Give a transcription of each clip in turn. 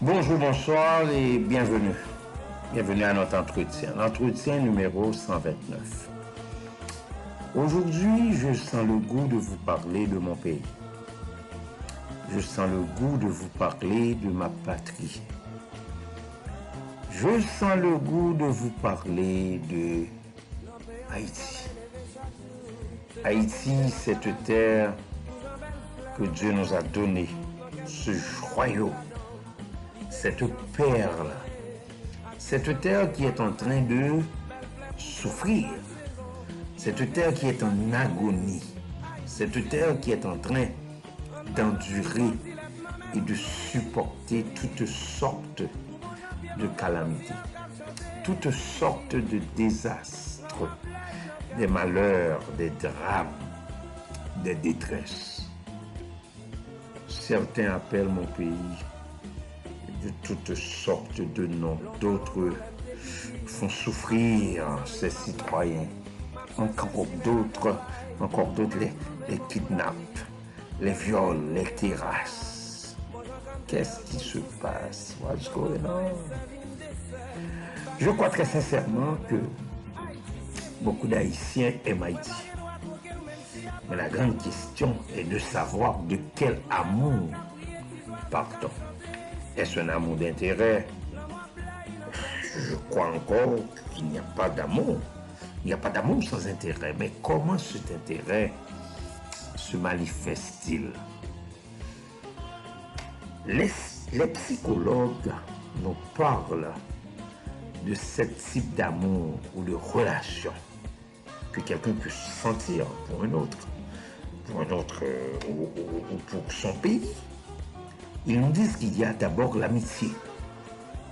Bonjour, bonsoir et bienvenue. Bienvenue à notre entretien. L'entretien numéro 129. Aujourd'hui, je sens le goût de vous parler de mon pays. Je sens le goût de vous parler de ma patrie. Je sens le goût de vous parler de Haïti. Haïti, cette terre que Dieu nous a donnée, ce joyau, cette perle, cette terre qui est en train de souffrir, cette terre qui est en agonie, cette terre qui est en train d'endurer et de supporter toutes sortes de calamités, toutes sortes de désastres, des malheurs, des drames, des détresses. Certains appellent mon pays de toutes sortes de noms, d'autres font souffrir ses citoyens, encore d'autres les kidnappent, les violent, les terrassent. Qu'est-ce qui se passe? What's going on? Je crois très sincèrement que beaucoup d'Haïtiens aiment Haïti. Mais la grande question est de savoir de quel amour part-on. Est-ce un amour d'intérêt? Je crois encore qu'il n'y a pas d'amour. Il n'y a pas d'amour sans intérêt. Mais comment cet intérêt se manifeste-t-il? Les psychologues nous parlent de ce type d'amour ou de relation que quelqu'un peut sentir pour un autre ou pour son pays. Ils nous disent qu'il y a d'abord l'amitié.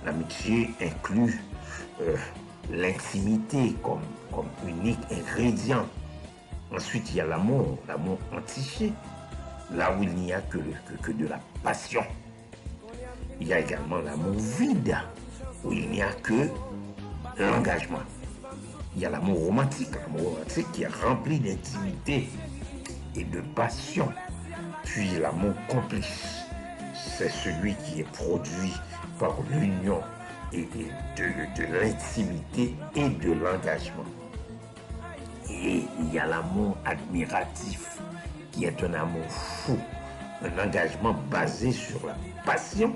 L'amitié inclut l'intimité comme unique ingrédient. Ensuite, il y a l'amour entiché, là où il n'y a que de la passion. Il y a également l'amour vide, où il n'y a que l'engagement. Il y a l'amour romantique qui est rempli d'intimité et de passion. Puis l'amour complice, c'est celui qui est produit par l'union et de l'intimité et de l'engagement. Et il y a l'amour admiratif, qui est un amour fou, un engagement basé sur la passion,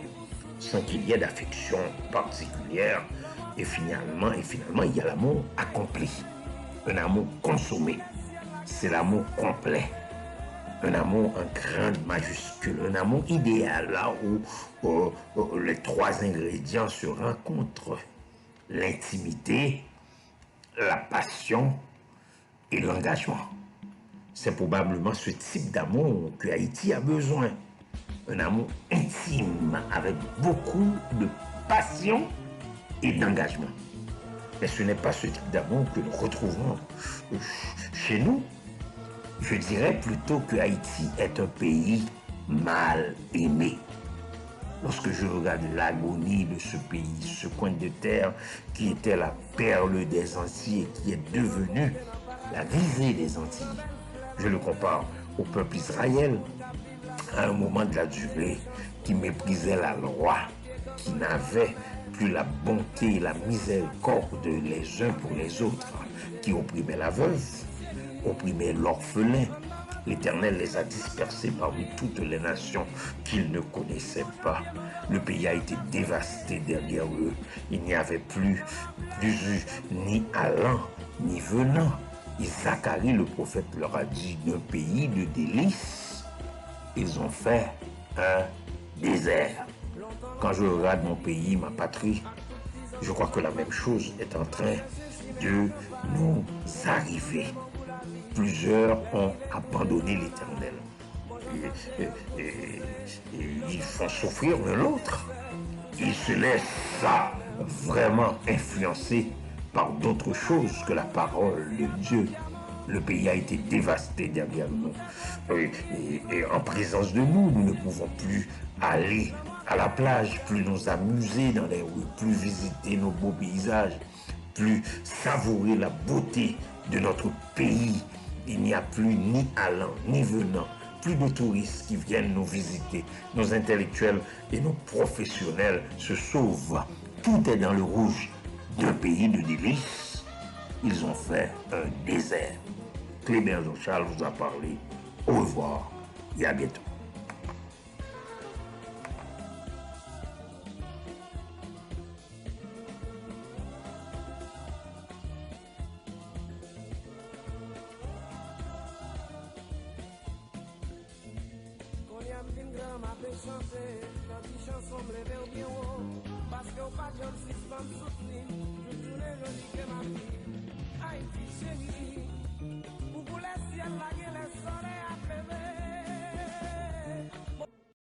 sans qu'il y ait d'affection particulière. Et finalement, il y a l'amour accompli, un amour consommé. C'est l'amour complet, un amour en grande majuscule, un amour idéal, là où les trois ingrédients se rencontrent: l'intimité, la passion et l'engagement. C'est probablement ce type d'amour que Haïti a besoin. Un amour intime avec beaucoup de passion et d'engagement. Mais ce n'est pas ce type d'amour que nous retrouvons chez nous. Je dirais plutôt que Haïti est un pays mal aimé. Lorsque je regarde l'agonie de ce pays, ce coin de terre qui était la perle des Antilles et qui est devenu la risée des Antilles, je le compare au peuple Israël à un moment de la durée qui méprisait la loi, qui n'avait plus la bonté et la miséricorde les uns pour les autres, qui opprimait la veuve, opprimait l'orphelin. L'Éternel les a dispersés parmi toutes les nations qu'ils ne connaissaient pas. Le pays a été dévasté derrière eux. Il n'y avait plus ni allant ni venant. Et Zacharie, le prophète, leur a dit: d'un pays de délices, ils ont fait un désert. Quand je regarde mon pays, ma patrie, je crois que la même chose est en train de nous arriver. Plusieurs ont abandonné l'Éternel. Et ils font souffrir l'un l'autre. Ils se laissent vraiment influencer par d'autres choses que la parole de Dieu. Le pays a été dévasté derrière nous. Et en présence de nous, nous ne pouvons plus aller à la plage, plus nous amuser dans les rues, plus visiter nos beaux paysages, plus savourer la beauté de notre pays. Il n'y a plus ni allant ni venant. plus de touristes qui viennent nous visiter. Nos intellectuels et nos professionnels se sauvent. Tout est dans le rouge. D'un pays de délices, ils ont fait un désert. Clébert Jean-Charles vous a parlé. Au revoir et à bientôt. Haïti chérie, pour vous laisser la